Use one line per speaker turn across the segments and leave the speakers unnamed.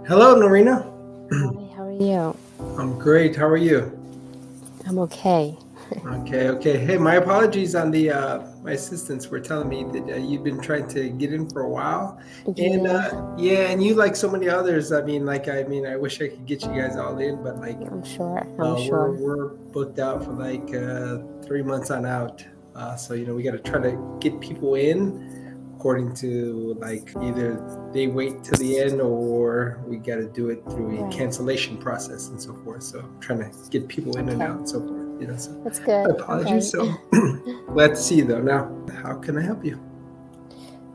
Hello, Noreena.
Hi, how are you?
I'm great. How are you?
I'm okay.
Okay. Hey, my apologies on the my assistants were telling me that you've been trying to get in for a while, and
Yeah,
yeah, and you like so many others. I wish I could get you guys all in, but
I'm sure. I'm
we're
sure.
we're booked out for 3 months on out. So we got to try to get people in according to like either they wait till the end or we got to do it through a
Right.
cancellation process and so forth. So I'm trying to get people in and
Okay.
out and so forth. So
That's
my
good.
apologies.
Okay.
So glad to see you though. Now, how can I help you?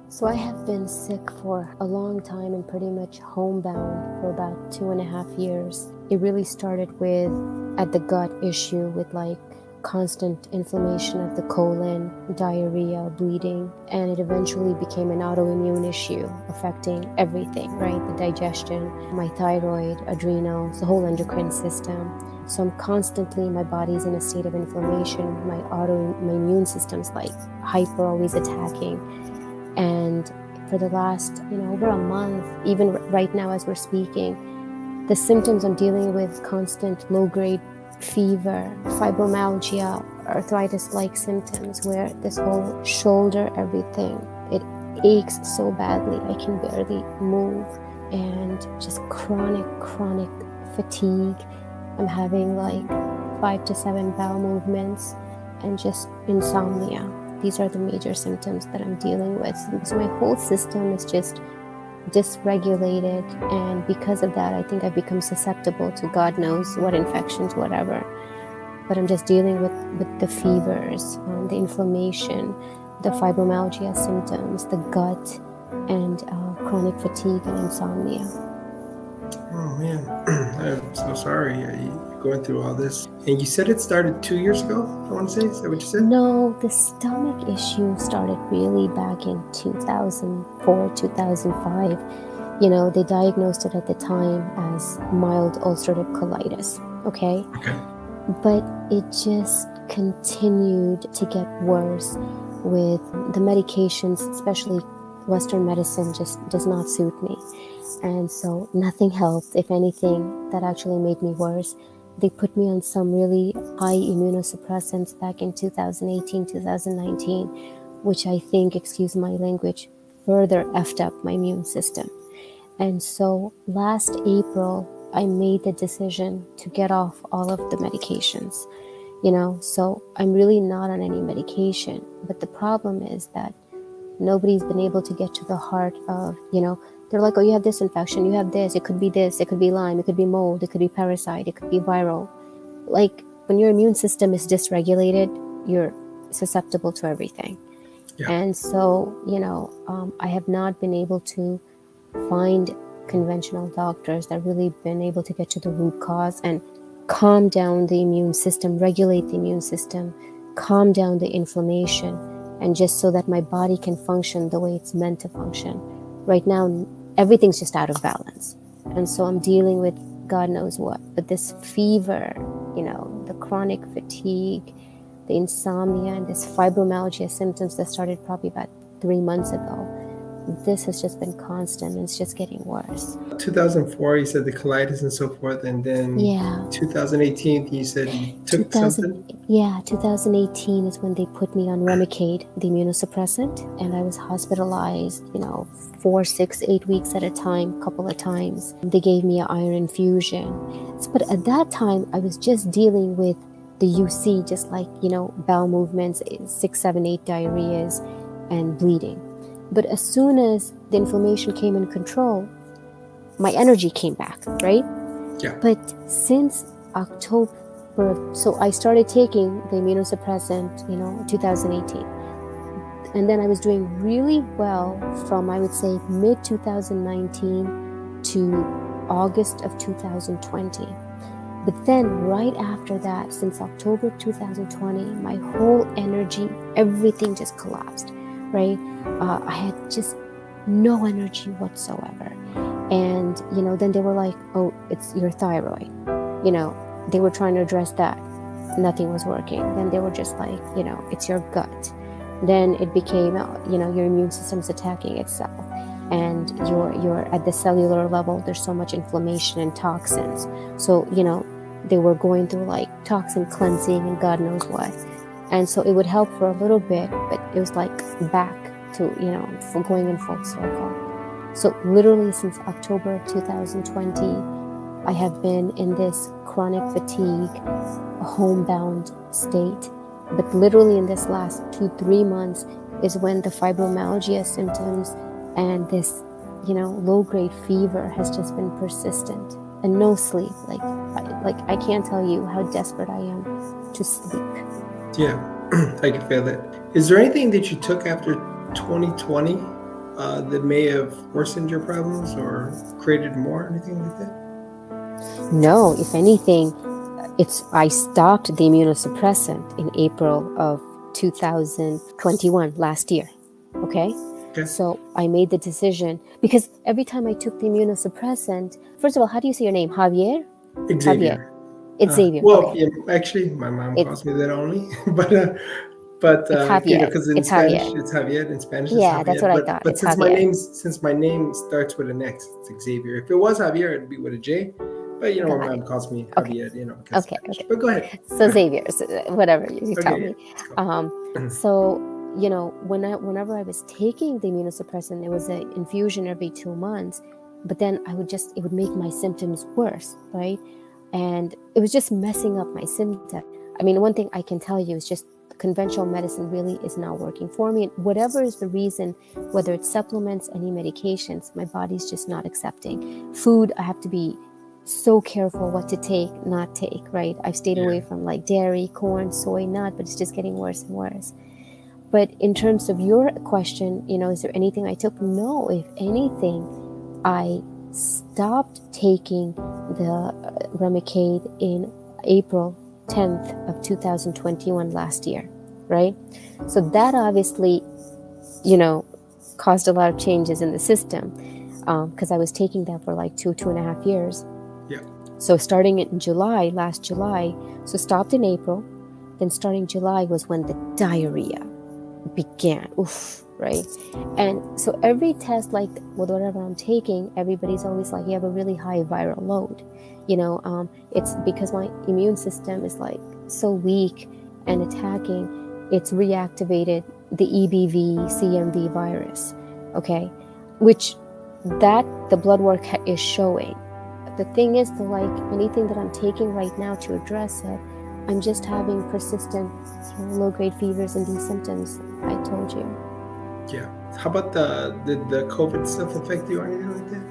So I have been sick for a long time and pretty much homebound for about 2.5 years. It really started with at the gut issue with like constant inflammation of the colon, diarrhea, bleeding, and it eventually became an autoimmune issue affecting everything, right? The digestion, my thyroid, adrenals, the whole endocrine system. So I'm constantly, my body's in a state of inflammation. My immune system's like hyper, always attacking. And for the last, over a month, even right now as we're speaking, the symptoms I'm dealing with: constant low-grade fever, fibromyalgia, arthritis-like symptoms where this whole shoulder, everything, it aches so badly. I can barely move, and just chronic fatigue. I'm having like 5 to 7 bowel movements and just insomnia. These are the major symptoms that I'm dealing with. So my whole system is just dysregulated, and because of that I think I've become susceptible to God knows what infections, whatever. But I'm just dealing with the fevers, the inflammation, the fibromyalgia symptoms, the gut, and chronic fatigue and insomnia.
Oh man, I'm so sorry. You're going through all this, and you said it started 2 years ago. I want to say, is that what you said?
No, the stomach issue started really back in 2004, 2005. They diagnosed it at the time as mild ulcerative colitis, okay?
Okay.
But it just continued to get worse with the medications, especially Western medicine just does not suit me. And so nothing helped. If anything, that actually made me worse. They put me on some really high immunosuppressants back in 2018, 2019, which I think, excuse my language, further effed up my immune system. And so last April, I made the decision to get off all of the medications, so I'm really not on any medication. But the problem is that nobody's been able to get to the heart of, they're like, oh, you have this infection, you have this, it could be Lyme, it could be mold, it could be parasite, it could be viral. Like when your immune system is dysregulated, you're susceptible to everything.
Yeah.
And so, I have not been able to find conventional doctors that really been able to get to the root cause and calm down the immune system, regulate the immune system, calm down the inflammation, and just so that my body can function the way it's meant to function. Right now, everything's just out of balance. And so I'm dealing with God knows what. But this fever, the chronic fatigue, the insomnia, and this fibromyalgia symptoms that started probably about 3 months ago, this has just been constant, and it's just getting worse.
2004, you said the colitis and so forth, and then
Yeah.
2018, you said you took
2000,
something.
yeah, 2018 is when they put me on Remicade, the immunosuppressant, and I was hospitalized, 4, 6, 8 weeks at a time, couple of times. They gave me an iron infusion. But at that time, I was just dealing with the UC, just like, bowel movements, 6, 7, 8 diarrheas, and bleeding. But as soon as the inflammation came in control, my energy came back, right?
Yeah.
But since October, so I started taking the immunosuppressant, 2018. And then I was doing really well from, I would say, mid 2019 to August of 2020. But then right after that, since October 2020, my whole energy, everything just collapsed, right? I had just no energy whatsoever. And, then they were like, oh, it's your thyroid. They were trying to address that. Nothing was working. Then they were just like, it's your gut. Then it became, your immune system's attacking itself. and you're at the cellular level, there's so much inflammation and toxins. So they were going through like toxin cleansing and God knows what, and so it would help for a little bit, but it was like back to for going in full circle. So literally since October 2020, I have been in this chronic fatigue, homebound state. But literally in this last 2-3 months is when the fibromyalgia symptoms and this, low-grade fever has just been persistent, and no sleep. Like I can't tell you how desperate I am to sleep.
Yeah, I can feel that. Is there anything that you took after 2020 that may have worsened your problems or created more, anything like that?
No, if anything, I stopped the immunosuppressant in April of 2021, last year. Okay? So I made the decision, because every time I took the immunosuppressant, first of all, how do you say your name? Javier?
Xavier.
It's Xavier.
Well,
Okay.
yeah, actually, my mom calls me that only, but
it's Javier.
because in Spanish it's Javier, in Spanish it's Javier.
That's what I thought.
But
it's
since
Javier.
my name starts with an X, it's Xavier. If it was Javier, it'd be with a J. But my mom calls me Javier.
Okay.
But go ahead.
So Xavier, whatever you tell me. So whenever I was taking the immunosuppressant, it was an infusion every 2 months. But then it would make my symptoms worse, right? And it was just messing up my symptoms. I mean, one thing I can tell you is just conventional medicine really is not working for me. And whatever is the reason, whether it's supplements, any medications, my body's just not accepting. Food, I have to be so careful what to take, not take, right? I've stayed away from like dairy, corn, soy, nut, but it's just getting worse and worse. But in terms of your question, is there anything I took? No, if anything, I stopped taking the Remicade in April 10th of 2021 last year, right? So that obviously, caused a lot of changes in the system, because I was taking that for like 2.5 years.
Yeah.
So starting in last July, so stopped in April, then starting July was when the diarrhea began. Right? And so every test, like with whatever I'm taking, everybody's always like, you have a really high viral load. It's because my immune system is like so weak and attacking, it's reactivated the EBV, CMV virus, okay? Which the blood work is showing. The thing is, like anything that I'm taking right now to address it, I'm just having persistent low-grade fevers and these symptoms I told you.
Yeah. How about did the COVID stuff affect you or anything like that?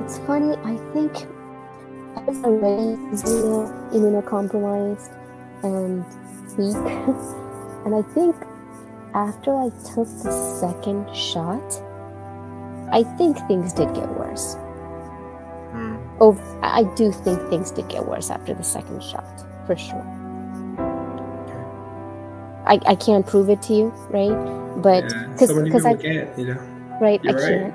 It's funny. I think I was already immunocompromised and weak. And I think after I took the second shot, I think things did get worse. I do think things did get worse after the second shot, for sure. I can't prove it to you, right? But because I can't, right? I can't.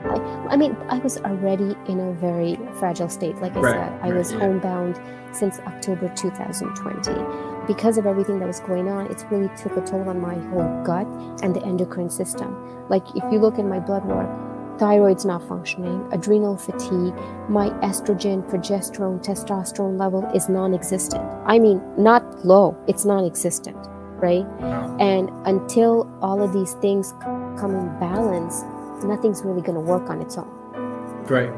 I mean, I was already in a very fragile state. Like I said, I was homebound since October 2020. Because of everything that was going on, it's really took a toll on my whole gut and the endocrine system. Like if you look in my blood work, thyroid's not functioning, adrenal fatigue, my estrogen, progesterone, testosterone level is non-existent. I mean, not low, it's non-existent, right? And until all of these things come in balance, nothing's really going to work on its own.
Right.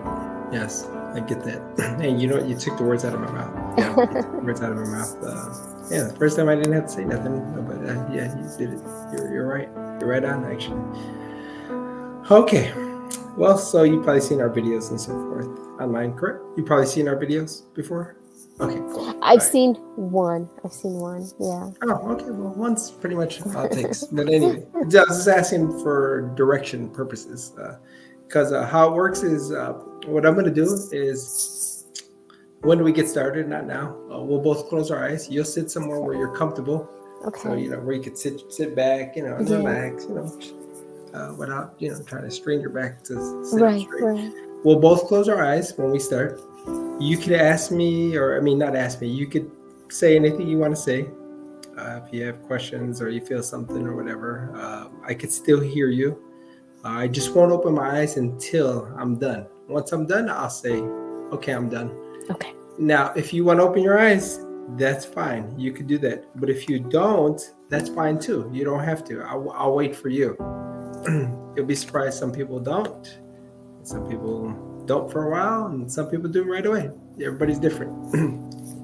Yes, I get that. And you took the words out of my mouth. Yeah, you took the words out of my mouth. The first time I didn't have to say nothing, but you did it. You're right. You're right on, actually. Okay. Well, so you've probably seen our videos and so forth online, correct? You've probably seen our videos before? Okay, cool.
I've seen one, yeah.
Oh, okay. Well, one's pretty much all it takes. But anyway, I was just asking for direction purposes. Because how it works is, what I'm going to do is, when do we get started? Not now. We'll both close our eyes. You'll sit somewhere where you're comfortable.
Okay.
So, where you could sit back, and relax, without, trying to strain your back to sit up straight. Right. We'll both close our eyes when we start. You could ask me, not ask me. You could say anything you want to say. If you have questions or you feel something or whatever, I could still hear you. I just won't open my eyes until I'm done. Once I'm done, I'll say, okay, I'm done.
Okay.
Now, if you want to open your eyes, that's fine. You could do that. But if you don't, that's fine too. You don't have to. I'll wait for you. You'll be surprised. Some people don't. Some people don't for a while, and some people do right away. Everybody's different.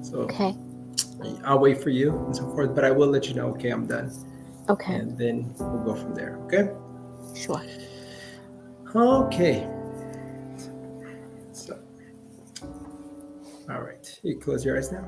So
Okay.
I'll wait for you and so forth, but I will let you know, okay, I'm done.
Okay.
And then we'll go from there, okay?
Sure.
Okay. So, all right. You close your eyes now.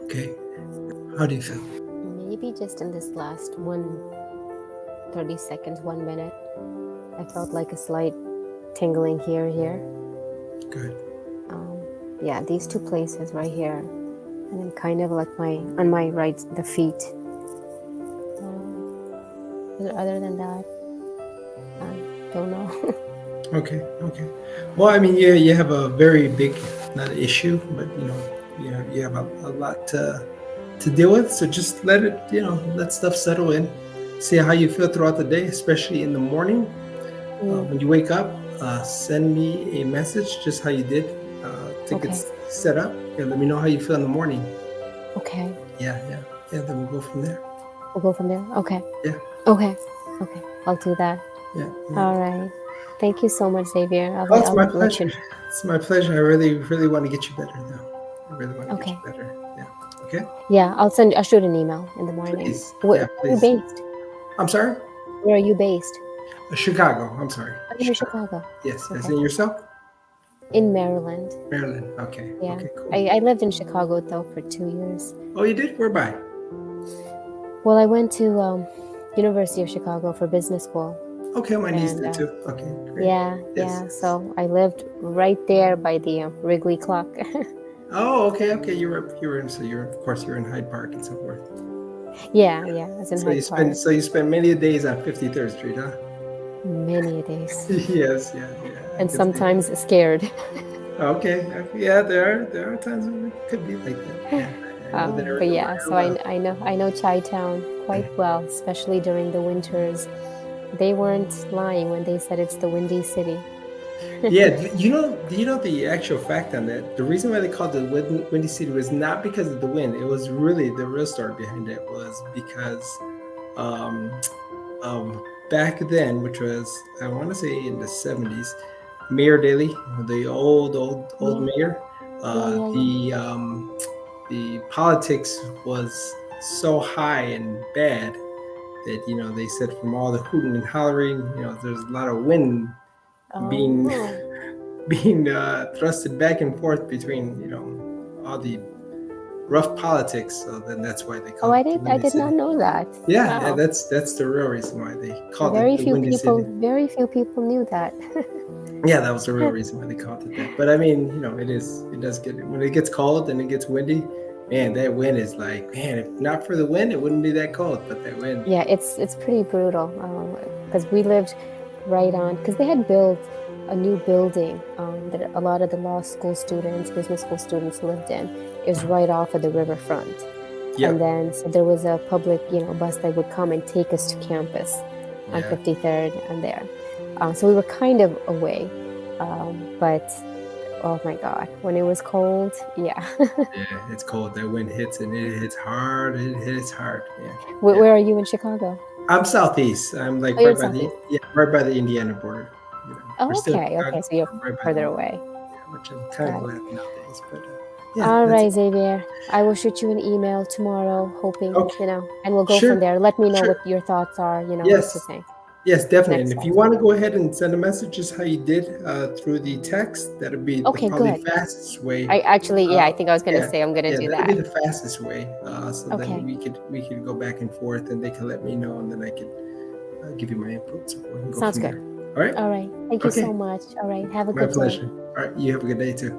Okay. How do you feel?
Maybe just in this last 30 seconds, 1 minute, I felt like a slight tingling here.
Good.
Yeah, these two places right here, and then kind of like on my right, the feet. Other than that, I don't know.
Okay. Okay. Well, I mean, yeah, you have a very big, not issue, but you have a lot to deal with. So just let it, let stuff settle in. See how you feel throughout the day, especially in the morning.
Mm,
When you wake up, send me a message, just how you did to get
okay,
set up. Yeah, let me know how you feel in the morning.
okay.
Yeah, yeah, yeah. Then we'll go from there.
We'll go from there. Okay,
Yeah,
okay, okay. I'll do that.
yeah, yeah.
All right. Thank you so much, Xavier.
Oh, it's my
I'll let
pleasure.
you know.
It's my pleasure. I really, really want to get you better now. I really want to get you
Okay.
better. Yeah. Okay.
Yeah, I'll shoot an email in the morning.
Please.
Where
Yeah,
are you
please.
based?
I'm sorry.
Where are you based?
Chicago. I'm sorry.
I'm in
Chicago.
Chicago.
Yes. Yes.
Okay.
And yourself?
In Maryland.
Maryland. Okay.
Yeah.
Okay. Cool.
I lived in Chicago though for 2 years.
Oh, you did? Where by?
Well, I went to University of Chicago for business school.
Okay, my niece
And
did too. Okay, great.
yeah,
Yes.
yeah.
Yes.
So I lived right there by the Wrigley clock.
Oh, okay. Okay. You were in. So you're of course you're in Hyde Park and so forth.
Yeah, yeah. I was in
So you
Hyde
spend
Park
so you spend many days on 53rd Street, huh?
many days.
Yes. Yeah. Yeah. I
And
could see that.
sometimes scared.
Okay. Okay. Yeah. There are times when it could be like that. Yeah. I know that
But
area
yeah, so
well.
I know Chi-town quite well, especially during the winters. They weren't lying when they said it's the Windy City.
Yeah, do you know the actual fact on that? The reason why they called it Windy City was not because of the wind. It was really the real story behind it was because um, back then, which was I want to say in the 70s, Mayor Daley, the old
Yeah,
mayor,
yeah, yeah, yeah.
the politics was so high and bad that they said from all the hooting and hollering, there's a lot of wind being
Oh,
being thrusted back and forth between all the rough politics. So then that's why they
oh,
called it the
I
Windy
did not
City.
know that.
Yeah, yeah,
Wow,
that's the real reason why they called it the Windy City.
very few people knew that.
Yeah, that was the real reason why they called it that. But I mean, it does get when it gets cold and it gets windy. Man, that wind is like, man, if not for the wind, it wouldn't be that cold. But that wind,
Yeah, it's pretty brutal because we lived right on because they had built a new building that a lot of the law school students, business school students lived in. It was right off of the riverfront, and
yep,
then so there was a public bus that would come and take us to campus on
yeah,
53rd and there. So we were kind of away, but oh my God, when it was cold, yeah.
yeah, it's cold. That wind hits and it hits hard. It hits hard, man. Yeah.
Where are you in Chicago?
I'm southeast. I'm like
Oh, you're in Southeast.
right by the Indiana border. We're
Oh,
still in
okay,
Chicago,
okay, so you're
but right by the
further
Indiana,
away.
which I'm kind of
Got it.
glad nowadays. But yeah,
All
that's
right, Xavier. I will shoot you an email tomorrow, hoping,
okay.
and we'll go from
Sure,
there. Let me know
sure.
what your thoughts are, what to
Yes,
say.
yes, definitely.
Next
And if you
steps.
want to go ahead and send a message, just how you did through the text, that'd be the
Okay,
probably
good.
fastest way.
I actually, yeah, I think I was gonna
Yeah,
say I'm gonna
yeah,
do
that'd be
that.
the fastest way. So then
Okay,
we could go back and forth, and they can let me know, and then I could give you my input, so we can go
sounds
from
good.
there. All right.
All right. Thank you so
Okay.
much. All right. Have a
My
good day.
pleasure. All right. You have a good day too.